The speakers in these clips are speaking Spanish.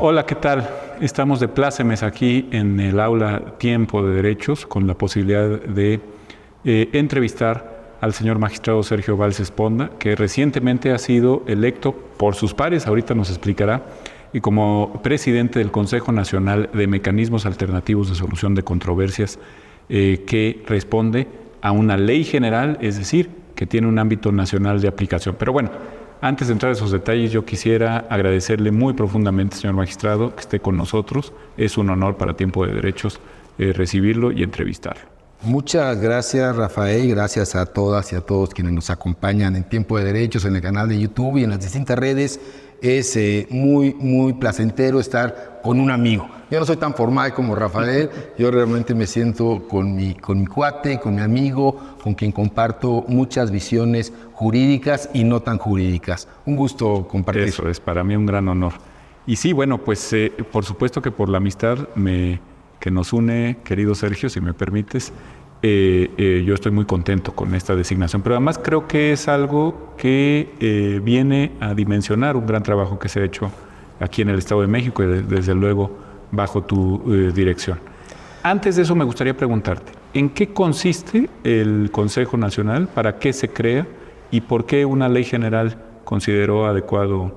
Hola, ¿qué tal? Estamos de plácemes aquí en el aula Tiempo de Derechos con la posibilidad de entrevistar al señor magistrado Sergio Valls Esponda, que recientemente ha sido electo por sus pares, ahorita nos explicará, y como presidente del Consejo Nacional de Mecanismos Alternativos de Solución de Controversias, que responde a una ley general, es decir, que tiene un ámbito nacional de aplicación. Pero bueno, antes de entrar a esos detalles, yo quisiera agradecerle muy profundamente, señor magistrado, que esté con nosotros. Es un honor para Tiempo de Derechos recibirlo y entrevistarlo. Muchas gracias, Rafael. Gracias a todas y a todos quienes nos acompañan en Tiempo de Derechos, en el canal de YouTube y en las distintas redes. Es muy placentero estar con un amigo. Yo no soy tan formal como Rafael, yo realmente me siento con mi cuate, con mi amigo, con quien comparto muchas visiones jurídicas y no tan jurídicas. Un gusto compartir. Eso es para mí un gran honor. Y sí, bueno, pues por supuesto que por la amistad que nos une, querido Sergio, si me permites, yo estoy muy contento con esta designación, pero además creo que es algo que viene a dimensionar un gran trabajo que se ha hecho aquí en el Estado de México y desde luego bajo tu dirección. Antes de eso me gustaría preguntarte, ¿en qué consiste el Consejo Nacional? ¿Para qué se crea? ¿Y por qué una ley general consideró adecuado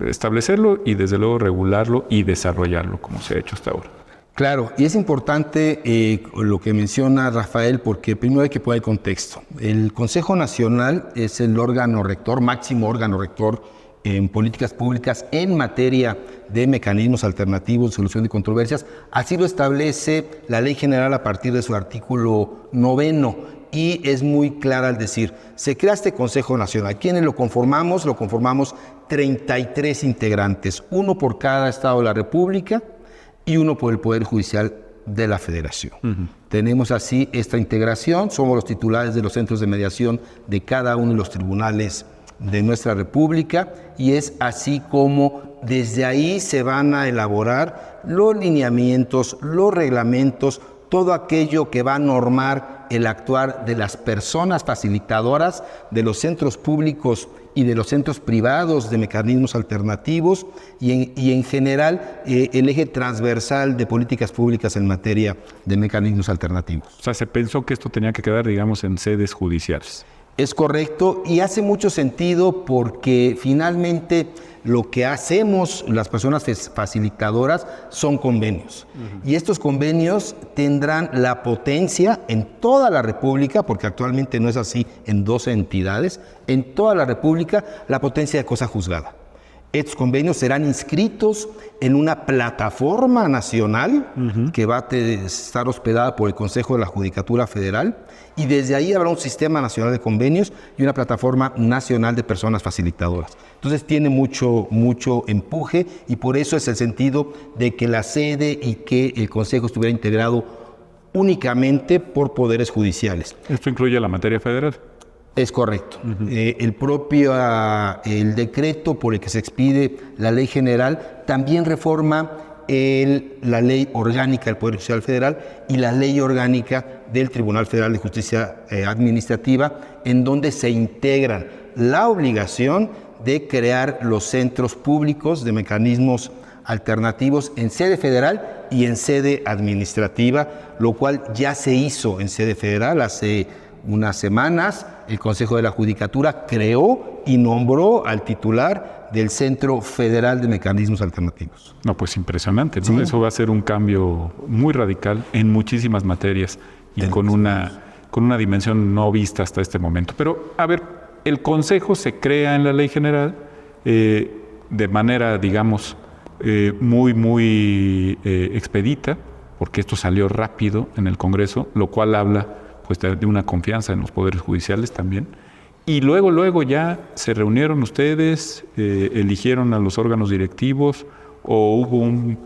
establecerlo y desde luego regularlo y desarrollarlo como se ha hecho hasta ahora? Claro, y es importante lo que menciona Rafael, porque primero hay que poner el contexto. El Consejo Nacional es el órgano rector, máximo órgano rector en políticas públicas en materia de mecanismos alternativos de solución de controversias. Así lo establece la Ley General a partir de su artículo 9, y es muy clara al decir, se crea este Consejo Nacional. ¿Quiénes lo conformamos? Lo conformamos 33 integrantes, uno por cada estado de la República y uno por el Poder Judicial de la Federación. Tenemos así esta integración, somos los titulares de los centros de mediación de cada uno de los tribunales de nuestra República, y es así como desde ahí se van a elaborar los lineamientos, los reglamentos, todo aquello que va a normar el actuar de las personas facilitadoras, de los centros públicos y de los centros privados de mecanismos alternativos y en general el eje transversal de políticas públicas en materia de mecanismos alternativos. O sea, se pensó que esto tenía que quedar, digamos, en sedes judiciales. Es correcto, y hace mucho sentido porque finalmente lo que hacemos las personas facilitadoras son convenios. Y estos convenios tendrán la potencia en toda la República, porque actualmente no es así en 12 entidades, en toda la República, la potencia de cosa juzgada. Estos convenios serán inscritos en una plataforma nacional que va a estar hospedada por el Consejo de la Judicatura Federal, y desde ahí habrá un sistema nacional de convenios y una plataforma nacional de personas facilitadoras. Entonces tiene mucho empuje, y por eso es el sentido de que la sede y que el Consejo estuviera integrado únicamente por poderes judiciales. ¿Esto incluye la materia federal? Es correcto. El decreto por el que se expide la ley general también reforma la ley orgánica del Poder Judicial Federal y la ley orgánica del Tribunal Federal de Justicia Administrativa, en donde se integran la obligación de crear los centros públicos de mecanismos alternativos en sede federal y en sede administrativa, lo cual ya se hizo en sede federal hace unas semanas. El Consejo de la Judicatura creó y nombró al titular del Centro Federal de Mecanismos Alternativos. No, pues impresionante, ¿no? Sí. Eso va a ser un cambio muy radical en muchísimas materias y con una dimensión no vista hasta este momento. Pero, a ver, el Consejo se crea en la Ley General de manera, digamos, muy expedita, porque esto salió rápido en el Congreso, lo cual habla pues de una confianza en los poderes judiciales también. Y luego ya se reunieron ustedes, eligieron a los órganos directivos, o hubo un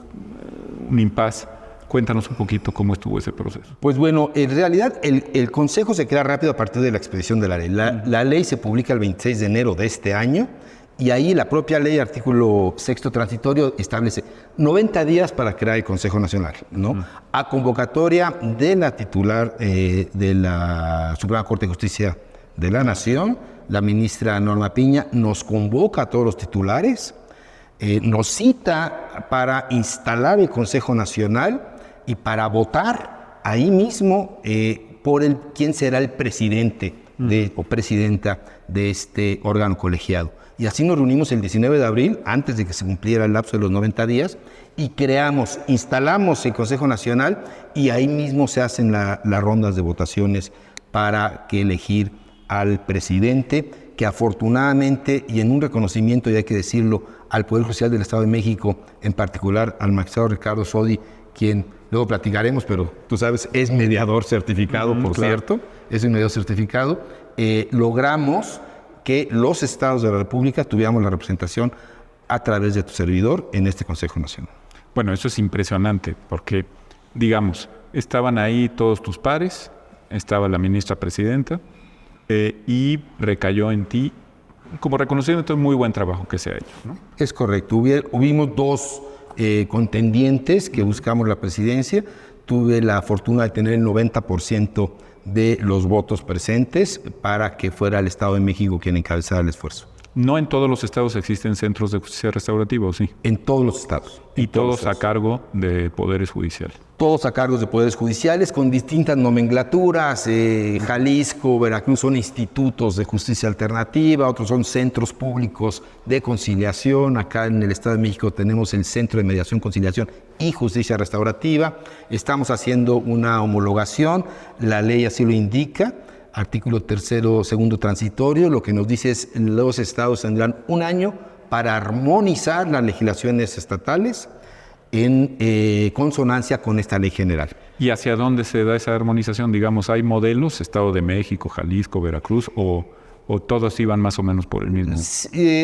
impasse. Cuéntanos un poquito cómo estuvo ese proceso. Pues bueno, en realidad el Consejo se crea rápido a partir de la expedición de la ley. La ley se publica el 26 de enero de este año, y ahí la propia ley, artículo 6º transitorio, establece 90 días para crear el Consejo Nacional, ¿no? A convocatoria de la titular de la Suprema Corte de Justicia de la Nación, la ministra Norma Piña, nos convoca a todos los titulares, nos cita para instalar el Consejo Nacional y para votar ahí mismo por quién será el presidente o presidenta de este órgano colegiado. Y así nos reunimos el 19 de abril, antes de que se cumpliera el lapso de los 90 días, y instalamos el Consejo Nacional y ahí mismo se hacen las rondas de votaciones para elegir al presidente, que afortunadamente, y en un reconocimiento, y hay que decirlo, al Poder Judicial del Estado de México, en particular al magistrado Ricardo Sodi, quien luego platicaremos, pero tú sabes, es mediador certificado, por cierto, es un mediador certificado, logramos que los estados de la República tuviéramos la representación a través de tu servidor en este Consejo Nacional. Bueno, eso es impresionante, porque, digamos, estaban ahí todos tus pares, estaba la ministra presidenta, y recayó en ti como reconocimiento de muy buen trabajo que se ha hecho, ¿no? Es correcto. Hubimos dos contendientes que buscamos la presidencia. Tuve la fortuna de tener el 90% de los votos presentes para que fuera el Estado de México quien encabezara el esfuerzo. No en todos los estados existen centros de justicia restaurativa, ¿o sí? En todos los estados. Y todos a cargo de poderes judiciales. Todos a cargos de poderes judiciales con distintas nomenclaturas. Jalisco, Veracruz son institutos de justicia alternativa, otros son centros públicos de conciliación. Acá en el Estado de México tenemos el Centro de Mediación, Conciliación y Justicia Restaurativa. Estamos haciendo una homologación, la ley así lo indica. Artículo 3º, segundo transitorio, lo que nos dice es que los estados tendrán un año para armonizar las legislaciones estatales en consonancia con esta ley general. ¿Y hacia dónde se da esa armonización? Digamos, ¿hay modelos, Estado de México, Jalisco, Veracruz, o todos iban más o menos por el mismo?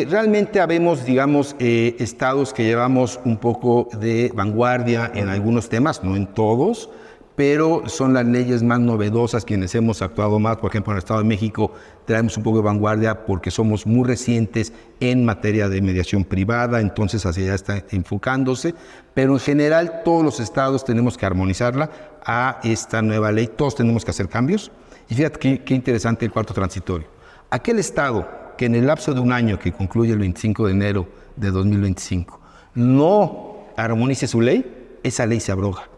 Realmente habemos, digamos, estados que llevamos un poco de vanguardia en algunos temas, no en todos, pero son las leyes más novedosas quienes hemos actuado más. Por ejemplo, en el Estado de México traemos un poco de vanguardia porque somos muy recientes en materia de mediación privada, entonces hacia allá está enfocándose, pero en general todos los estados tenemos que armonizarla a esta nueva ley, todos tenemos que hacer cambios. Y fíjate qué interesante el cuarto transitorio. Aquel estado que en el lapso de un año que concluye el 25 de enero de 2025 no armonice su ley, esa ley se abroga.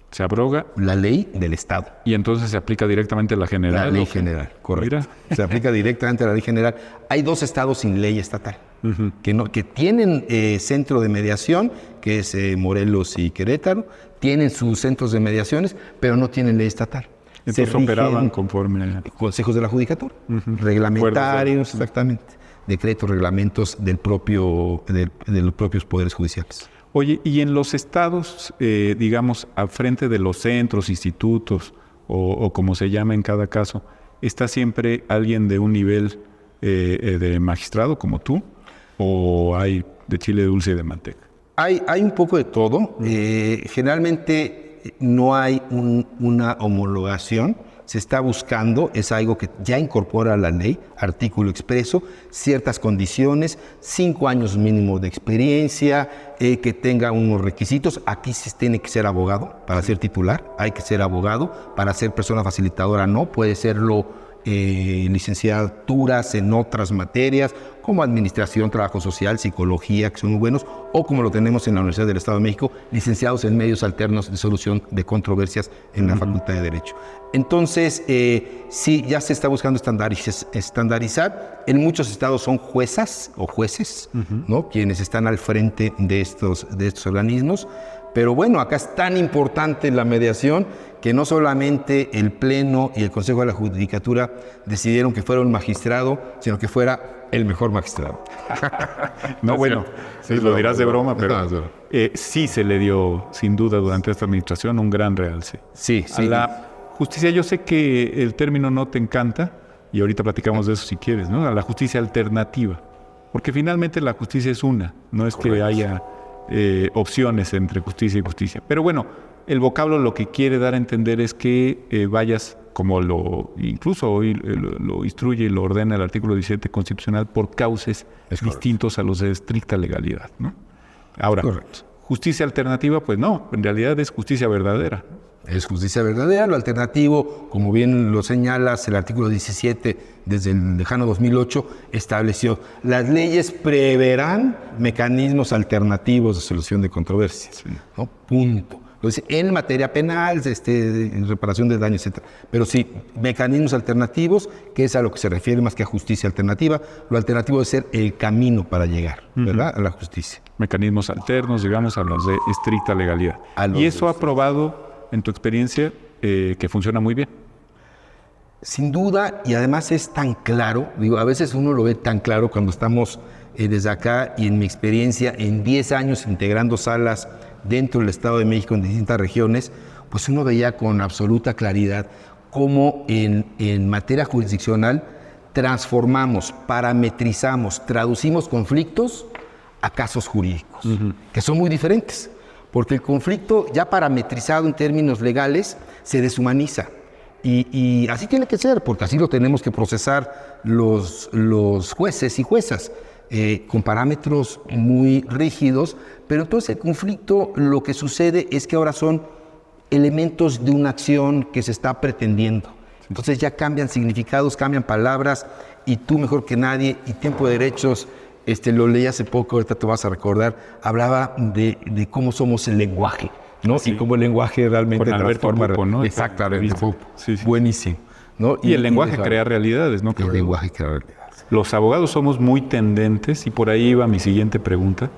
Se abroga la ley del Estado. Y entonces se aplica directamente a la general. La ley general, correcto. Mira. Se aplica directamente a la ley general. Hay dos estados sin ley estatal que tienen centro de mediación, que es Morelos y Querétaro, tienen sus centros de mediaciones, pero no tienen ley estatal. Entonces operaban conforme a consejos de la judicatura, reglamentarios, exactamente, decretos, reglamentos de los propios poderes judiciales. Oye, y en los estados, digamos, al frente de los centros, institutos, o como se llama en cada caso, ¿está siempre alguien de un nivel de magistrado como tú? ¿O hay de chile dulce y de manteca? Hay un poco de todo. Generalmente no hay una homologación. Se está buscando, es algo que ya incorpora la ley, artículo expreso, ciertas condiciones, 5 años mínimo de experiencia, que tenga unos requisitos. Aquí sí tiene que ser abogado para ser titular, hay que ser abogado, para ser persona facilitadora no, puede serlo licenciaturas en otras materias, como administración, trabajo social, psicología, que son muy buenos, o como lo tenemos en la Universidad del Estado de México, licenciados en medios alternos de solución de controversias en la Facultad de Derecho. Entonces, sí, ya se está buscando estandarizar. En muchos estados son juezas o jueces, ¿no?, quienes están al frente de estos organismos. Pero bueno, acá es tan importante la mediación que no solamente el Pleno y el Consejo de la Judicatura decidieron que fuera un magistrado, sino que fuera el mejor magistrado. No, bueno, sí, lo dirás de broma, pero sí se le dio, sin duda, durante esta administración un gran realce. Sí, sí. A la justicia, yo sé que el término no te encanta, y ahorita platicamos de eso si quieres, ¿no? A la justicia alternativa. Porque finalmente la justicia es una, no es que haya opciones entre justicia y justicia. Pero bueno, el vocablo lo que quiere dar a entender es que vayas, como incluso hoy lo instruye y lo ordena el artículo 17 constitucional, por cauces distintos a los de estricta legalidad, ¿no? Ahora, justicia alternativa, pues no, en realidad es justicia verdadera. Es justicia verdadera. Lo alternativo, como bien lo señalas, el artículo 17, desde el lejano 2008, estableció: las leyes preverán mecanismos alternativos de solución de controversias. Sí. ¿No? Punto. Lo dice en materia penal, en reparación de daños, etc. Pero sí, mecanismos alternativos, que es a lo que se refiere más que a justicia alternativa. Lo alternativo debe ser el camino para llegar, ¿verdad?, a la justicia. Mecanismos alternos, digamos, a los de estricta legalidad. Y eso ha probado, en tu experiencia, que funciona muy bien. Sin duda, y además es tan claro, digo, a veces uno lo ve tan claro cuando estamos desde acá, y en mi experiencia, en 10 años integrando salas dentro del Estado de México en distintas regiones, pues uno veía con absoluta claridad cómo en materia jurisdiccional transformamos, parametrizamos, traducimos conflictos a casos jurídicos, que son muy diferentes, porque el conflicto ya parametrizado en términos legales se deshumaniza. Y así tiene que ser, porque así lo tenemos que procesar los jueces y juezas, con parámetros muy rígidos. Pero entonces el conflicto, lo que sucede es que ahora son elementos de una acción que se está pretendiendo. Entonces ya cambian significados, cambian palabras, y tú mejor que nadie, y Tiempo de Derechos, lo leí hace poco, ahorita te vas a recordar, hablaba de cómo somos el lenguaje, ¿no? Sí. Y cómo el lenguaje realmente transforma. Pupo, ¿no? Exactamente. Sí. Buenísimo, ¿no? Y el lenguaje crea realidades, ¿no? El lenguaje crea realidades. Los abogados somos muy tendentes, y por ahí va mi siguiente pregunta,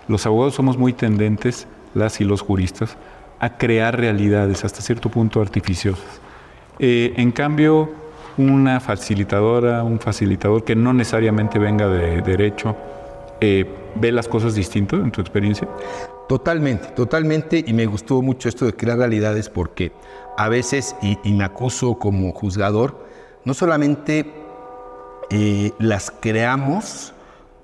los abogados somos muy tendentes, las y los juristas, a crear realidades hasta cierto punto artificiosas. En cambio, una facilitadora, un facilitador que no necesariamente venga de derecho, ¿ve las cosas distinto en tu experiencia? Totalmente, y me gustó mucho esto de crear realidades, porque a veces, y me acuso como juzgador, no solamente las creamos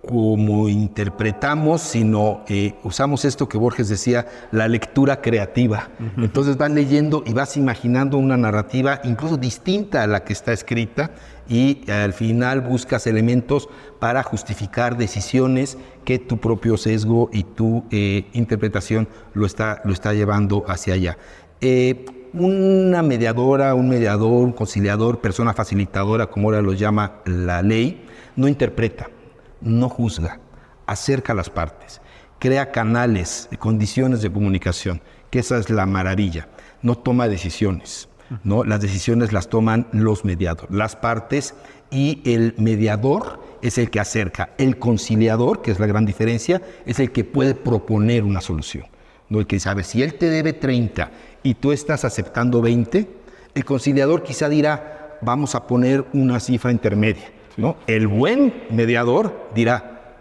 como interpretamos, sino usamos esto que Borges decía, la lectura creativa. Entonces vas leyendo y vas imaginando una narrativa incluso distinta a la que está escrita, y al final buscas elementos para justificar decisiones que tu propio sesgo y tu interpretación lo está llevando hacia allá. Una mediadora, un mediador, un conciliador, persona facilitadora, como ahora lo llama la ley, no interpreta, no juzga, acerca a las partes, crea canales, condiciones de comunicación, que esa es la maravilla. No toma decisiones, ¿no? Las decisiones las toman los mediadores, las partes, y el mediador es el que acerca. El conciliador, que es la gran diferencia, es el que puede proponer una solución, ¿no? El que sabe, si él te debe 30 y tú estás aceptando 20, el conciliador quizá dirá, vamos a poner una cifra intermedia, ¿no? El buen mediador dirá,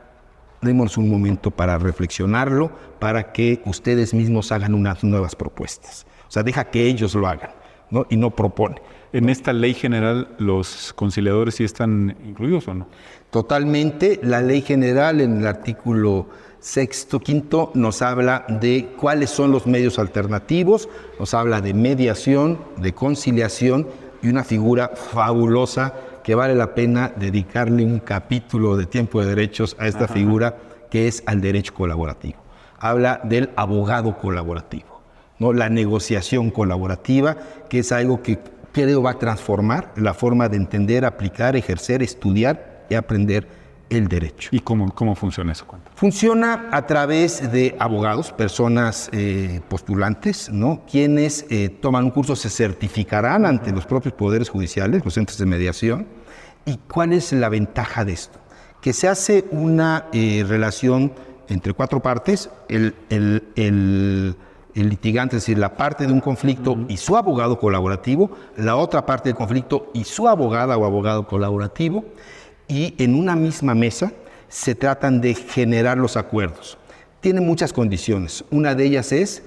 démonos un momento para reflexionarlo, para que ustedes mismos hagan unas nuevas propuestas. O sea, deja que ellos lo hagan, ¿no? Y no propone. ¿En esta ley general los conciliadores sí están incluidos o no? Totalmente. La ley general, en el artículo 6º, 5º, nos habla de cuáles son los medios alternativos, nos habla de mediación, de conciliación, y una figura fabulosa que vale la pena dedicarle un capítulo de Tiempo de Derechos a esta figura, que es al derecho colaborativo. Habla del abogado colaborativo, ¿no? La negociación colaborativa, que es algo que creo va a transformar la forma de entender, aplicar, ejercer, estudiar y aprender el derecho. ¿Y cómo funciona eso? Funciona a través de abogados, personas postulantes, ¿no? Quienes toman un curso, se certificarán ante los propios poderes judiciales, los entes de mediación. ¿Y cuál es la ventaja de esto? Que se hace una relación entre 4 partes, el litigante, es decir, la parte de un conflicto y su abogado colaborativo, la otra parte del conflicto y su abogada o abogado colaborativo, y en una misma mesa se tratan de generar los acuerdos. Tiene muchas condiciones. Una de ellas es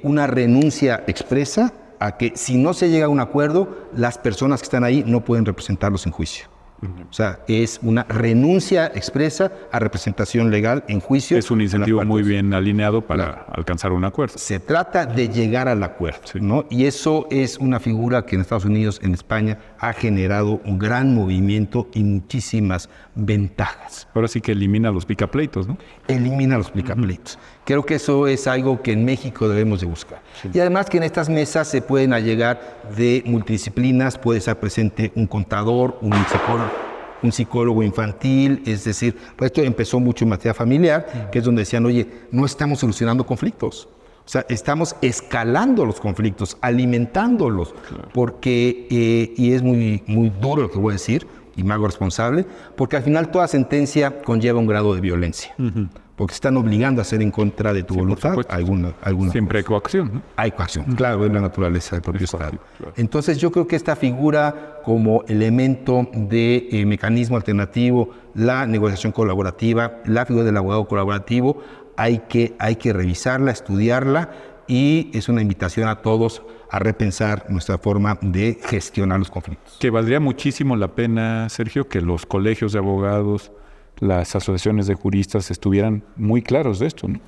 una renuncia expresa a que si no se llega a un acuerdo, las personas que están ahí no pueden representarlos en juicio, O sea, es una renuncia expresa a representación legal en juicio. Es un incentivo muy bien alineado para alcanzar un acuerdo. Se trata de llegar al acuerdo, ¿no? Y eso es una figura que en Estados Unidos, en España, ha generado un gran movimiento y muchísimas ventajas. Ahora sí que elimina los picapleitos, ¿no? Elimina los plicapleitos. Creo que eso es algo que en México debemos de buscar. Y además que en estas mesas se pueden allegar de multidisciplinas, puede estar presente un contador, un psicólogo infantil, es decir, pues esto empezó mucho en materia familiar, que es donde decían, oye, no estamos solucionando conflictos. O sea, estamos escalando los conflictos, alimentándolos, porque, y es muy, muy duro lo que voy a decir, y me hago responsable, porque al final toda sentencia conlleva un grado de violencia. Porque están obligando a hacer en contra de tu voluntad alguna Siempre hay coacción, ¿no? Hay coacción, claro, es la naturaleza del propio Estado. Claro. Entonces yo creo que esta figura como elemento de mecanismo alternativo, la negociación colaborativa, la figura del abogado colaborativo, hay que revisarla, estudiarla, y es una invitación a todos a repensar nuestra forma de gestionar los conflictos. Que valdría muchísimo la pena, Sergio, que los colegios de abogados, las asociaciones de juristas estuvieran muy claros de esto, ¿no?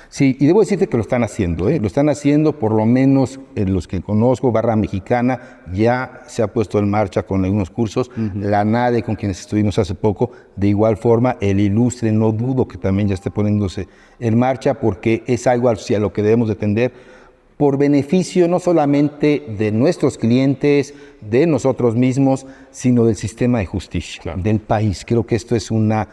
Sí, y debo decirte que lo están haciendo, ¿eh? Lo están haciendo, por lo menos los que conozco, Barra Mexicana ya se ha puesto en marcha con algunos cursos, la NADE, con quienes estuvimos hace poco, de igual forma, el Ilustre, no dudo que también ya esté poniéndose en marcha, porque es algo hacia lo que debemos de tender, por beneficio no solamente de nuestros clientes, de nosotros mismos, sino del sistema de justicia, del país. Creo que esto es una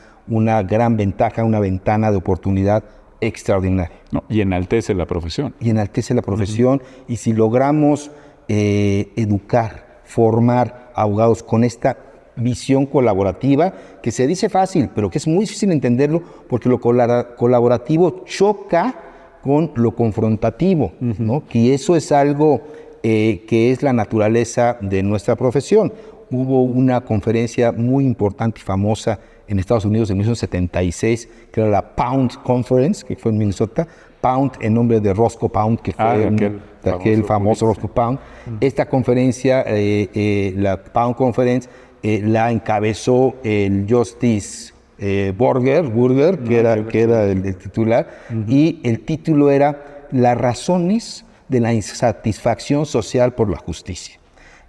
gran ventaja, una ventana de oportunidad extraordinaria. No, y enaltece la profesión. Y enaltece la profesión, y si logramos educar, formar abogados con esta visión colaborativa, que se dice fácil, pero que es muy difícil entenderlo, porque lo colaborativo choca con lo confrontativo, ¿no? Y eso es algo que es la naturaleza de nuestra profesión. Hubo una conferencia muy importante y famosa en Estados Unidos en 1976, que era la Pound Conference, que fue en Minnesota. Pound en nombre de Roscoe Pound, que fue aquel famoso Roscoe Pound. Esta conferencia, la Pound Conference, la encabezó el Justice Burger, que era el titular, y el título era Las razones de la insatisfacción social por la justicia.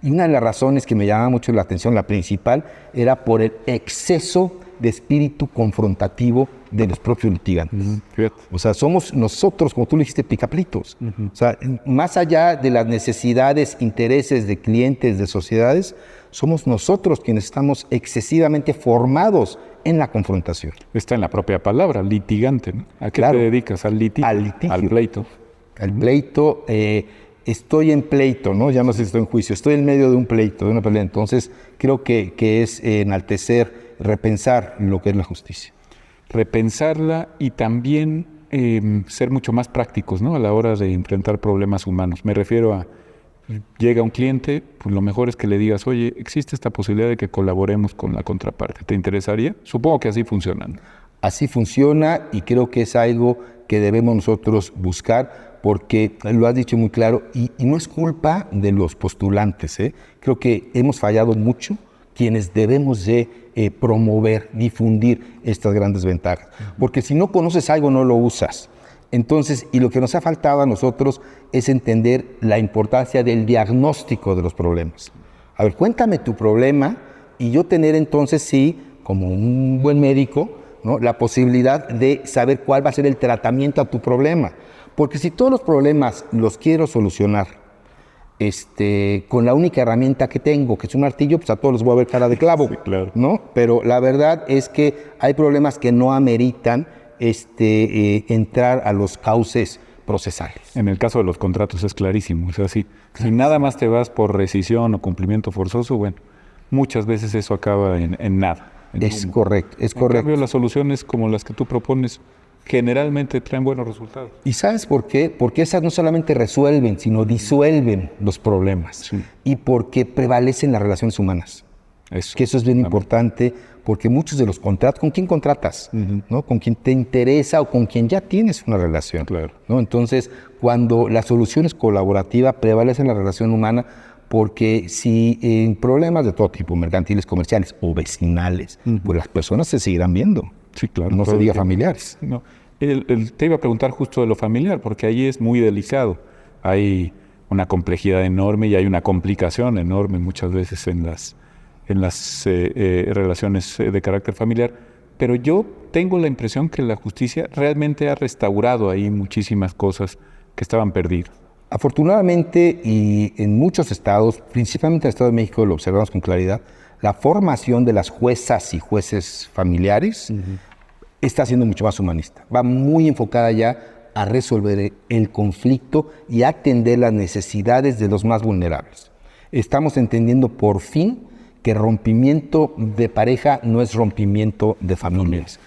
Y una de las razones que me llamaba mucho la atención, la principal, era por el exceso de espíritu confrontativo de los propios litigantes. O sea, somos nosotros, como tú le dijiste, picapleitos. O sea, más allá de las necesidades, intereses de clientes, de sociedades, somos nosotros quienes estamos excesivamente formados en la confrontación. Está en la propia palabra, litigante, ¿no? ¿A qué te dedicas? Al litigio. Al litigio. Al pleito. Al pleito. Estoy en pleito, ¿no? Ya no sé si estoy en juicio. Estoy en medio de un pleito, de una pelea. Entonces, creo que es enaltecer, repensar lo que es la justicia. Repensarla y también ser mucho más prácticos, ¿no? A la hora de enfrentar problemas humanos. Me refiero a, llega un cliente, pues lo mejor es que le digas, oye, existe esta posibilidad de que colaboremos con la contraparte. ¿Te interesaría? Supongo que así funciona. Así funciona, y creo que es algo que debemos nosotros buscar, porque lo has dicho muy claro, y no es culpa de los postulantes, ¿eh? Creo que hemos fallado mucho quienes debemos de promover, difundir estas grandes ventajas. Porque si no conoces algo, no lo usas. Entonces, y lo que nos ha faltado a nosotros es entender la importancia del diagnóstico de los problemas. A ver, cuéntame tu problema, y yo tener entonces, sí, como un buen médico, ¿no?, la posibilidad de saber cuál va a ser el tratamiento a tu problema. Porque si todos los problemas los quiero solucionar con la única herramienta que tengo, que es un martillo, pues a todos les voy a ver cara de clavo, sí, claro, ¿no? Pero la verdad es que hay problemas que no ameritan entrar a los cauces procesales. En el caso de los contratos es clarísimo. O sea, si nada más te vas por rescisión o cumplimiento forzoso, bueno, muchas veces eso acaba en nada. Es correcto, es correcto. En cambio, las soluciones como las que tú propones generalmente traen buenos resultados. ¿Y sabes por qué? Porque esas no solamente resuelven, sino disuelven los problemas. Sí. Y porque prevalecen las relaciones humanas. Eso. Que eso es bien importante, porque muchos de los contratos, ¿con quién contratas? ¿No? Con quien te interesa o con quien ya tienes una relación. Claro. ¿No? Entonces, cuando la solución es colaborativa, prevalece la relación humana, porque si en problemas de todo tipo, mercantiles, comerciales o vecinales, pues las personas se seguirán viendo. Sí, claro. No se diga familiares. No. Te iba a preguntar justo de lo familiar, porque ahí es muy delicado. Hay una complejidad enorme y hay una complicación enorme muchas veces en las relaciones de carácter familiar. Pero yo tengo la impresión que la justicia realmente ha restaurado ahí muchísimas cosas que estaban perdidas. Afortunadamente, y en muchos estados, principalmente en el Estado de México, lo observamos con claridad, la formación de las juezas y jueces familiares está siendo mucho más humanista. Va muy enfocada ya a resolver el conflicto y a atender las necesidades de los más vulnerables. Estamos entendiendo por fin que rompimiento de pareja no es rompimiento de familias,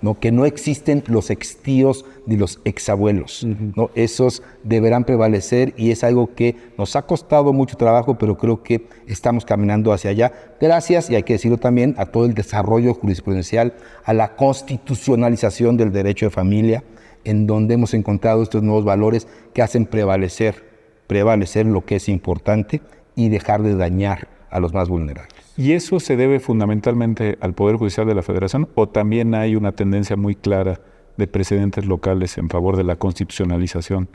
¿no? Que no existen los extíos ni los exabuelos, ¿no? Esos deberán prevalecer y es algo que nos ha costado mucho trabajo, pero creo que estamos caminando hacia allá. Gracias, y hay que decirlo también, a todo el desarrollo jurisprudencial, a la constitucionalización del derecho de familia, en donde hemos encontrado estos nuevos valores que hacen prevalecer lo que es importante y dejar de dañar a los más vulnerables. ¿Y eso se debe fundamentalmente al Poder Judicial de la Federación o también hay una tendencia muy clara de precedentes locales en favor de la constitucionalización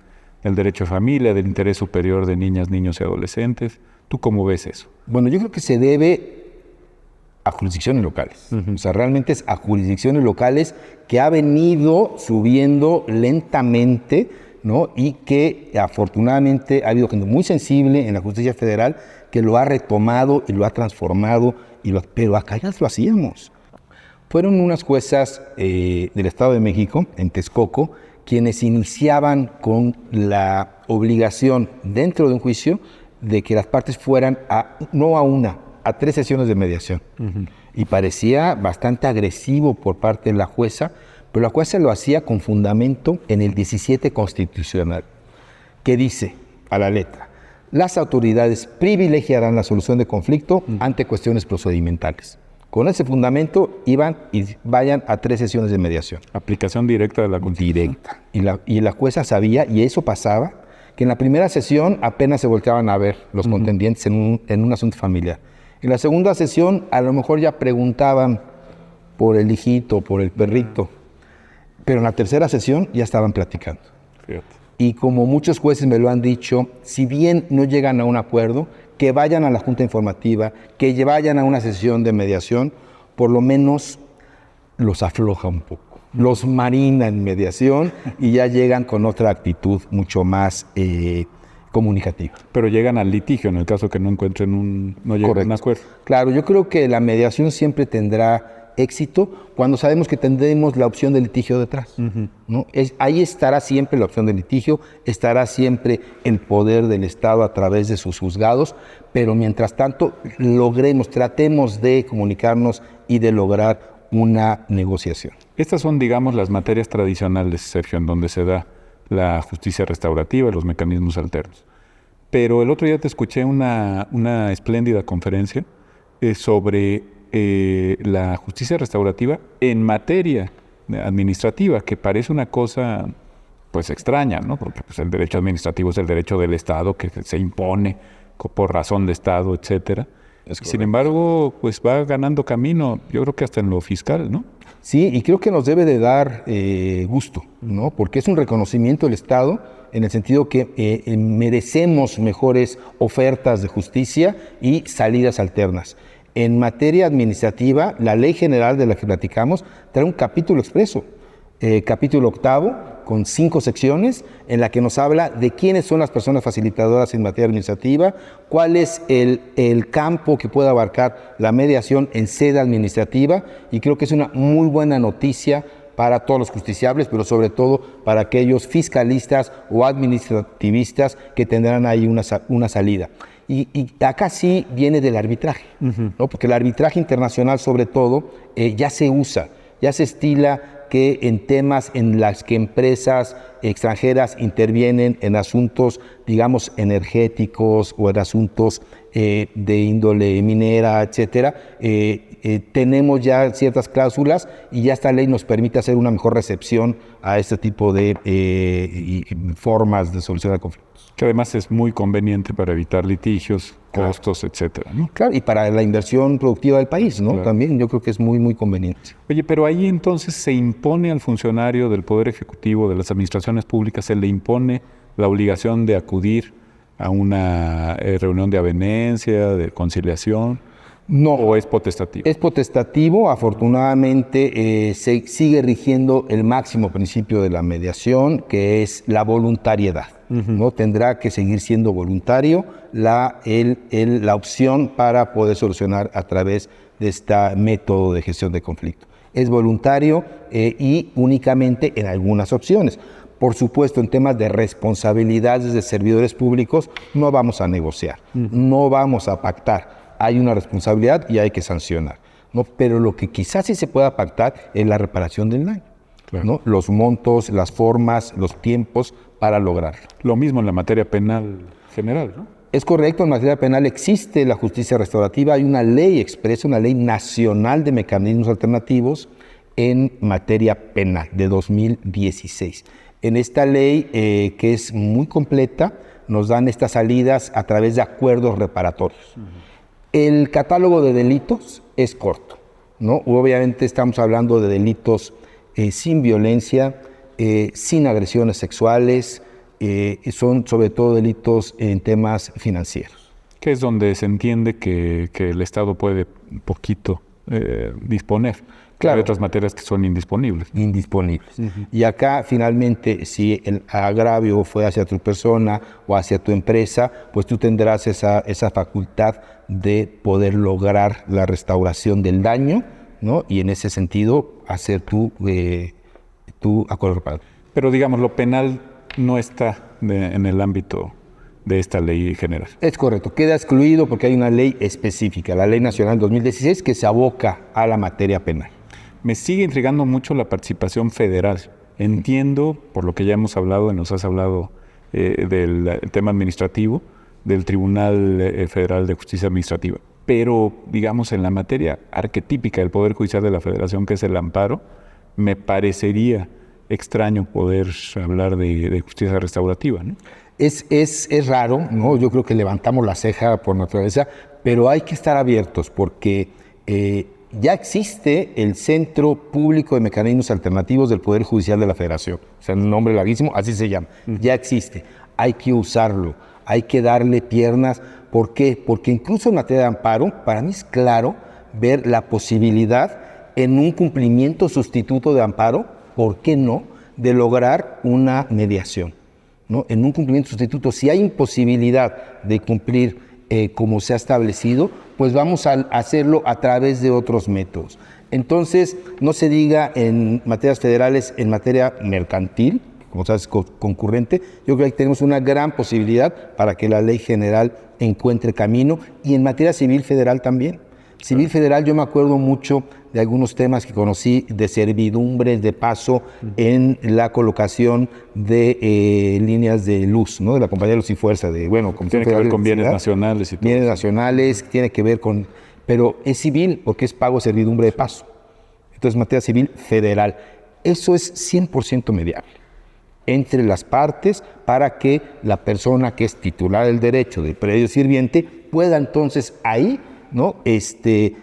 del derecho a familia, del interés superior de niñas, niños y adolescentes? ¿Tú cómo ves eso? Bueno, yo creo que se debe a jurisdicciones locales. O sea, realmente es a jurisdicciones locales que ha venido subiendo lentamente, ¿no? Y que afortunadamente ha habido gente muy sensible en la justicia federal que lo ha retomado y lo ha transformado, pero acá ya lo hacíamos. Fueron unas juezas del Estado de México, en Texcoco, quienes iniciaban con la obligación dentro de un juicio de que las partes fueran no a una, a 3 sesiones de mediación. Y parecía bastante agresivo por parte de la jueza, pero la jueza lo hacía con fundamento en el 17 constitucional, que dice a la letra: las autoridades privilegiarán la solución de conflicto ante cuestiones procedimentales. Con ese fundamento vayan a 3 sesiones de mediación. Aplicación directa de la Constitución. Directa. Y la jueza sabía, y eso pasaba, que en la primera sesión apenas se volteaban a ver los contendientes en un asunto familiar. En la segunda sesión a lo mejor ya preguntaban por el hijito, por el perrito, pero en la tercera sesión ya estaban platicando. Fíjate. Y como muchos jueces me lo han dicho, si bien no llegan a un acuerdo, que vayan a la junta informativa, que vayan a una sesión de mediación, por lo menos los afloja un poco, los marina en mediación y ya llegan con otra actitud mucho más comunicativa. Pero llegan al litigio en el caso que no encuentren no lleguen a un acuerdo. Claro, yo creo que la mediación siempre tendrá éxito cuando sabemos que tendremos la opción de litigio detrás, ¿no? Ahí estará siempre la opción de litigio, estará siempre el poder del Estado a través de sus juzgados, pero mientras tanto tratemos de comunicarnos y de lograr una negociación. Estas son, digamos, las materias tradicionales, Sergio, en donde se da la justicia restaurativa y los mecanismos alternos. Pero el otro día te escuché una espléndida conferencia sobre la justicia restaurativa en materia administrativa, que parece una cosa pues extraña, ¿no? Porque pues, el derecho administrativo es el derecho del Estado que se impone por razón de Estado, etcétera. Sin embargo, pues va ganando camino, yo creo que hasta en lo fiscal, ¿no? Sí, y creo que nos debe de dar gusto, ¿no? Porque es un reconocimiento del Estado en el sentido que merecemos mejores ofertas de justicia y salidas alternas. En materia administrativa, la Ley General de la que platicamos trae un capítulo expreso, capítulo 8, con 5 secciones, en la que nos habla de quiénes son las personas facilitadoras en materia administrativa, cuál es el campo que puede abarcar la mediación en sede administrativa, y creo que es una muy buena noticia para todos los justiciables, pero sobre todo para aquellos fiscalistas o administrativistas que tendrán ahí una salida. Y acá sí viene del arbitraje, ¿no? Porque el arbitraje internacional sobre todo ya se usa, ya se estila que en temas en las que empresas extranjeras intervienen en asuntos, digamos, energéticos o en asuntos de índole minera, etcétera, tenemos ya ciertas cláusulas y ya esta ley nos permite hacer una mejor recepción a este tipo de formas de solucionar conflictos. Que además es muy conveniente para evitar litigios, costos, etcétera, ¿no? Claro, y para la inversión productiva del país, ¿no? Claro. También yo creo que es muy, muy conveniente. Oye, pero ahí entonces se impone al funcionario del Poder Ejecutivo, de las administraciones públicas, se le impone la obligación de acudir a una reunión de avenencia, de conciliación, No, ¿o es potestativo? es potestativo, afortunadamente se sigue rigiendo el máximo principio de la mediación, que es la voluntariedad. ¿No? Tendrá que seguir siendo voluntario la opción para poder solucionar a través de este método de gestión de conflicto. Es voluntario y únicamente en algunas opciones. Por supuesto, en temas de responsabilidades de servidores públicos no vamos a negociar, no vamos a pactar. Hay una responsabilidad y hay que sancionar, ¿no? Pero lo que quizás sí se pueda pactar es la reparación del daño, Claro. ¿no? Los montos, las formas, los tiempos para lograrlo. Lo mismo en la materia penal general, ¿no? Es correcto, en materia penal existe la justicia restaurativa, hay una ley expresa, una ley nacional de mecanismos alternativos en materia penal de 2016. En esta ley, que es muy completa, nos dan estas salidas a través de acuerdos reparatorios. El catálogo de delitos es corto, ¿no? Obviamente estamos hablando de delitos sin violencia, sin agresiones sexuales, son sobre todo delitos en temas financieros. Que es donde se entiende que el Estado puede un poquito disponer. Claro. Hay otras materias que son indisponibles. Indisponibles. Y acá, finalmente, si el agravio fue hacia tu persona o hacia tu empresa, pues tú tendrás esa facultad de poder lograr la restauración del daño, ¿no? Y en ese sentido, hacer tu acuerdo reparatorio. Pero digamos, lo penal no está en el ámbito de esta ley general. Es correcto, queda excluido porque hay una ley específica, la Ley Nacional 2016, que se aboca a la materia penal. Me sigue intrigando mucho la participación federal. Entiendo, por lo que ya hemos hablado, y nos has hablado del tema administrativo, del Tribunal Federal de Justicia Administrativa, pero, digamos, en la materia arquetípica del Poder Judicial de la Federación, que es el amparo, me parecería extraño poder hablar de justicia restaurativa, ¿no? Es raro, ¿no? Yo creo que levantamos la ceja por naturaleza, pero hay que estar abiertos porque ya existe el Centro Público de Mecanismos Alternativos del Poder Judicial de la Federación. O sea, un nombre larguísimo, así se llama. Ya existe. Hay que usarlo, hay que darle piernas. ¿Por qué? Porque incluso en materia de amparo, para mí es claro ver la posibilidad en un cumplimiento sustituto de amparo, ¿por qué no?, de lograr una mediación, ¿no? En un cumplimiento sustituto, si hay imposibilidad de cumplir como se ha establecido, pues vamos a hacerlo a través de otros métodos. Entonces, no se diga en materias federales, en materia mercantil, como sabes, concurrente, yo creo que ahí tenemos una gran posibilidad para que la ley general encuentre camino, y en materia civil federal también. Civil federal, yo me acuerdo mucho de algunos temas que conocí de servidumbres de paso en la colocación de líneas de luz, ¿no? De la Compañía de Luz y Fuerza, de, bueno, Tiene que ver con bienes nacionales y todo. Bienes nacionales, tiene que ver con, pero es civil porque es pago de servidumbre de paso. Entonces, materia civil federal. Eso es 100% mediable entre las partes para que la persona que es titular del derecho de predio sirviente pueda entonces ahí, ¿no?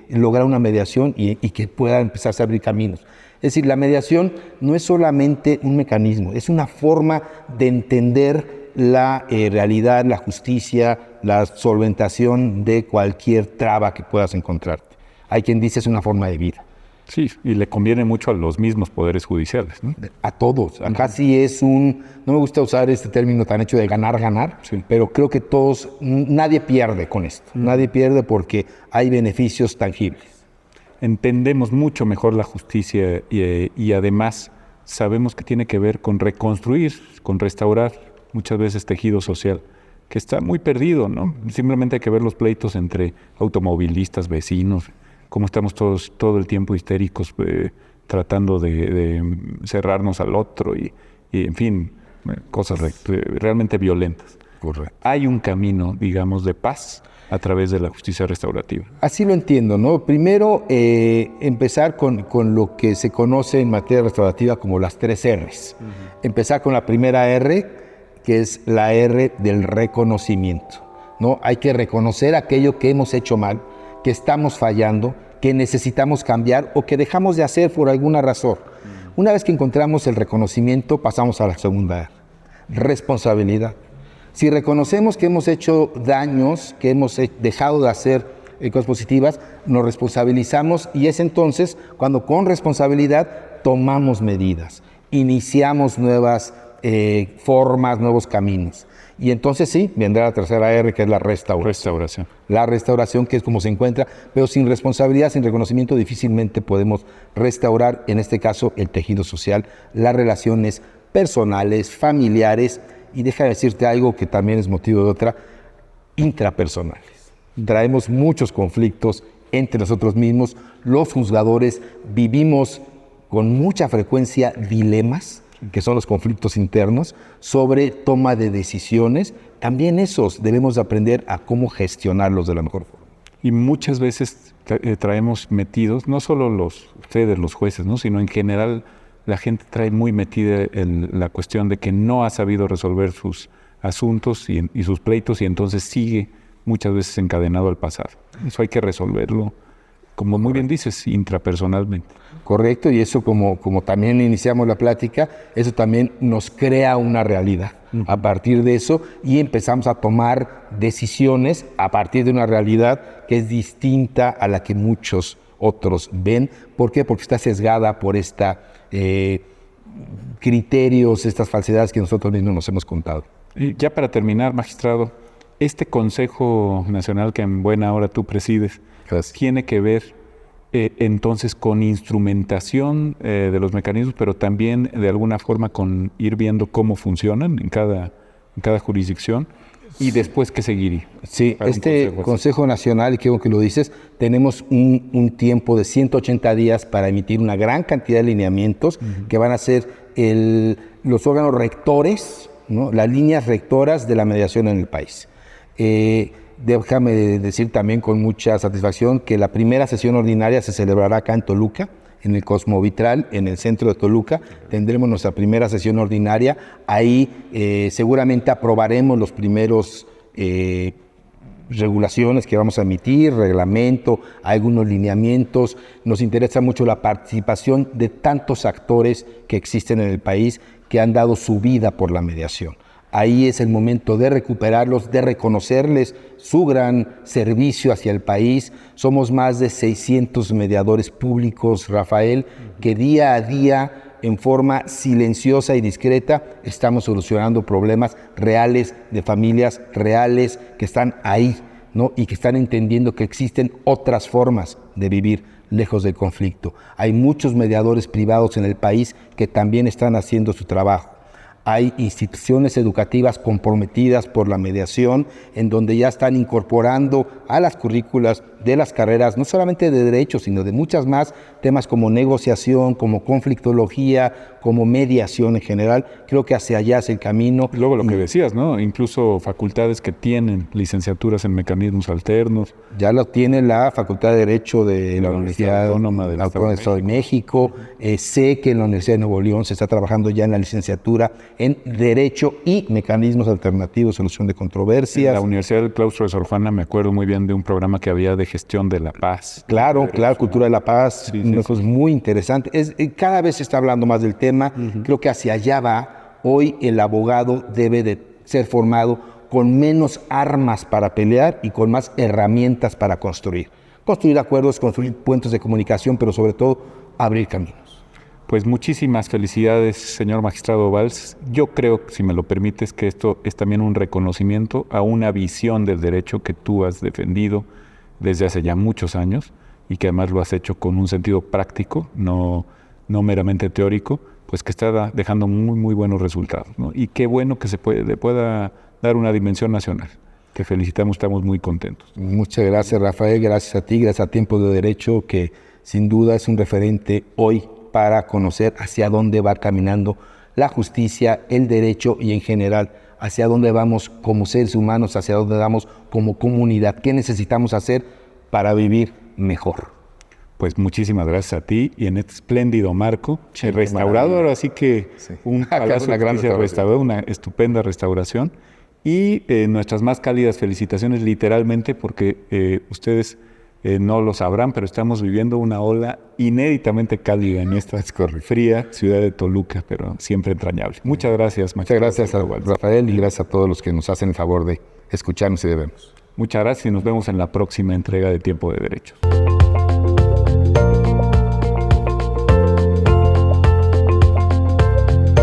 Lograr una mediación y que pueda empezarse a abrir caminos. Es decir, la mediación no es solamente un mecanismo, es una forma de entender la realidad, la justicia, la solventación de cualquier traba que puedas encontrarte. Hay quien dice es una forma de vida. Sí, y le conviene mucho a los mismos poderes judiciales, ¿no? A todos. Acá sí es no me gusta usar este término tan hecho de ganar, sí, pero creo que todos, nadie pierde con esto. Nadie pierde porque hay beneficios tangibles. Entendemos mucho mejor la justicia y además sabemos que tiene que ver con reconstruir, con restaurar muchas veces tejido social, que está muy perdido, ¿no? Simplemente hay que ver los pleitos entre automovilistas, vecinos, cómo estamos todos todo el tiempo histéricos tratando de cerrarnos al otro y en fin, cosas realmente violentas. Correcto. Hay un camino, digamos, de paz a través de la justicia restaurativa. Así lo entiendo, ¿no? Primero, empezar con lo que se conoce en materia restaurativa como las 3 R's. Empezar con la primera R, que es la R del reconocimiento, ¿no? Hay que reconocer aquello que hemos hecho mal, que estamos fallando, que necesitamos cambiar o que dejamos de hacer por alguna razón. Una vez que encontramos el reconocimiento, pasamos a la segunda R, responsabilidad. Si reconocemos que hemos hecho daños, que hemos dejado de hacer cosas positivas, nos responsabilizamos y es entonces cuando con responsabilidad tomamos medidas, iniciamos nuevas formas, nuevos caminos. Y entonces sí, vendrá la tercera R, que es la restauración. La restauración, que es como se encuentra, pero sin responsabilidad, sin reconocimiento, difícilmente podemos restaurar, en este caso, el tejido social, las relaciones personales, familiares, y deja de decirte algo que también es motivo de otra, intrapersonales. Traemos muchos conflictos entre nosotros mismos. Los juzgadores vivimos con mucha frecuencia dilemas, que son los conflictos internos, sobre toma de decisiones. También esos debemos aprender a cómo gestionarlos de la mejor forma. Y muchas veces traemos metidos, no solo ustedes, los jueces, ¿no? Sino en general la gente trae muy metida la cuestión de que no ha sabido resolver sus asuntos y sus pleitos y entonces sigue muchas veces encadenado al pasado. Eso hay que resolverlo, como muy bien dices, intrapersonalmente. Correcto, y eso como también iniciamos la plática, eso también nos crea una realidad. A partir de eso, y empezamos a tomar decisiones a partir de una realidad que es distinta a la que muchos otros ven. ¿Por qué? Porque está sesgada por criterios, estas falsedades que nosotros mismos nos hemos contado. Y ya para terminar, magistrado, este Consejo Nacional que en buena hora tú presides, Gracias. Tiene que ver entonces con instrumentación de los mecanismos, pero también de alguna forma con ir viendo cómo funcionan en cada jurisdicción y después qué seguiría. Sí, este Consejo Nacional, y qué bueno que lo dices, tenemos un tiempo de 180 días para emitir una gran cantidad de lineamientos que van a ser los órganos rectores, ¿no? Las líneas rectoras de la mediación en el país. Déjame decir también con mucha satisfacción que la primera sesión ordinaria se celebrará acá en Toluca, en el Cosmovitral, en el centro de Toluca. Tendremos nuestra primera sesión ordinaria. Ahí seguramente aprobaremos los primeros regulaciones que vamos a emitir, reglamento, algunos lineamientos. Nos interesa mucho la participación de tantos actores que existen en el país que han dado su vida por la mediación. Ahí es el momento de recuperarlos, de reconocerles su gran servicio hacia el país. Somos más de 600 mediadores públicos, Rafael, que día a día, en forma silenciosa y discreta, estamos solucionando problemas reales de familias reales que están ahí, ¿no? Y que están entendiendo que existen otras formas de vivir lejos del conflicto. Hay muchos mediadores privados en el país que también están haciendo su trabajo. Hay instituciones educativas comprometidas por la mediación, en donde ya están incorporando a las currículas de las carreras, no solamente de derecho, sino de muchas más, temas como negociación, como conflictología, como mediación en general. Creo que hacia allá es el camino. Luego lo que decías, ¿no? Incluso facultades que tienen licenciaturas en mecanismos alternos. Ya lo tiene la Facultad de Derecho de la Universidad Autónoma del Estado de México. Sé que en la Universidad de Nuevo León se está trabajando ya en la licenciatura en Derecho y Mecanismos Alternativos, Solución de Controversias. En la Universidad del Claustro de Sor Juana me acuerdo muy bien de un programa que había de gestión de la paz. Claro, cultura de la paz, una cosa muy interesante. Cada vez se está hablando más del tema, creo que hacia allá va. Hoy el abogado debe de ser formado con menos armas para pelear y con más herramientas para construir. Construir acuerdos, construir puentes de comunicación, pero sobre todo abrir caminos. Pues muchísimas felicidades, señor magistrado Valls. Yo creo, si me lo permites, que esto es también un reconocimiento a una visión del derecho que tú has defendido desde hace ya muchos años y que además lo has hecho con un sentido práctico, no meramente teórico, pues que está dejando muy, muy buenos resultados, ¿no? Y qué bueno que se pueda dar una dimensión nacional. Te felicitamos, estamos muy contentos. Muchas gracias, Rafael, gracias a ti, gracias a Tiempo de Derecho, que sin duda es un referente hoy para conocer hacia dónde va caminando la justicia, el derecho y en general hacia dónde vamos como seres humanos, hacia dónde vamos como comunidad, qué necesitamos hacer para vivir mejor. Pues muchísimas gracias a ti y en este espléndido marco, restaurado ahora sí que un palacio una gran restaurado, una estupenda restauración y nuestras más cálidas felicitaciones literalmente porque ustedes no lo sabrán, pero estamos viviendo una ola inéditamente cálida en esta fría ciudad de Toluca, pero siempre entrañable. Muchas gracias, Muchas gracias a Rafael y gracias a todos los que nos hacen el favor de escucharnos y de vernos. Muchas gracias y nos vemos en la próxima entrega de Tiempo de Derechos.